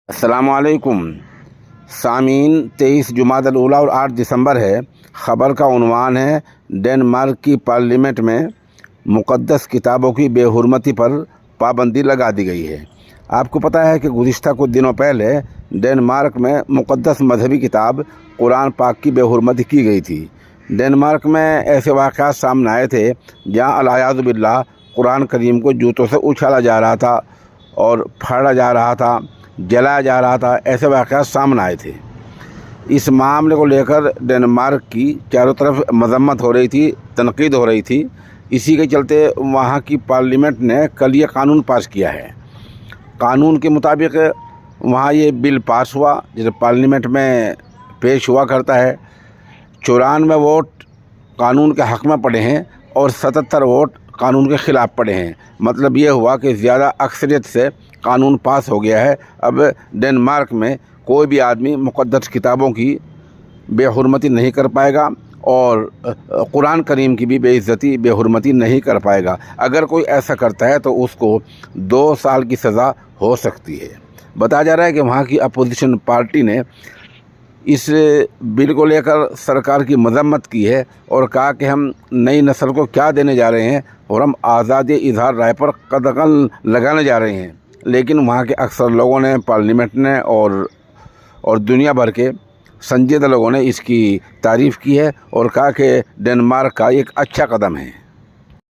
السلام علیکم سامعین، 23 جمادی الاولیٰ اور 8 دسمبر ہے۔ خبر کا عنوان ہے ڈنمارک کی پارلیمنٹ میں مقدس کتابوں کی بے حرمتی پر پابندی لگا دی گئی ہے۔ آپ کو پتہ ہے کہ گزشتہ کچھ دنوں پہلے ڈنمارک میں مقدس مذہبی کتاب قرآن پاک کی بے حرمتی کی گئی تھی۔ ڈنمارک میں ایسے واقعات سامنے آئے تھے جہاں العیاذ باللہ قرآن کریم کو جوتوں سے اچھالا جا رہا تھا اور پھاڑا جا رہا تھا، جلایا جا رہا تھا۔ ایسے واقعات سامنے آئے تھے۔ اس معاملے کو لے کر ڈنمارک کی چاروں طرف مذمت ہو رہی تھی، تنقید ہو رہی تھی۔ اسی کے چلتے وہاں کی پارلیمنٹ نے کل یہ قانون پاس کیا ہے۔ قانون کے مطابق وہاں یہ بل پاس ہوا، جسے پارلیمنٹ میں پیش ہوا کرتا ہے۔ 94 ووٹ قانون کے حق میں پڑے ہیں اور 77 ووٹ قانون کے خلاف پڑے ہیں۔ مطلب یہ ہوا کہ زیادہ اکثریت سے قانون پاس ہو گیا ہے۔ اب ڈنمارک میں کوئی بھی آدمی مقدس کتابوں کی بے حرمتی نہیں کر پائے گا اور قرآن کریم کی بھی بے عزتی، بے حرمتی نہیں کر پائے گا۔ اگر کوئی ایسا کرتا ہے تو اس کو 2 سال کی سزا ہو سکتی ہے۔ بتایا جا رہا ہے کہ وہاں کی اپوزیشن پارٹی نے اس بل کو لے کر سرکار کی مذمت کی ہے اور کہا کہ ہم نئی نسل کو کیا دینے جا رہے ہیں اور ہم آزادی اظہار رائے پر قدغن لگانے جا رہے ہیں۔ لیکن وہاں کے اکثر لوگوں نے، پارلیمنٹ نے اور دنیا بھر کے سنجیدہ لوگوں نے اس کی تعریف کی ہے اور کہا کہ ڈنمارک کا ایک اچھا قدم ہے۔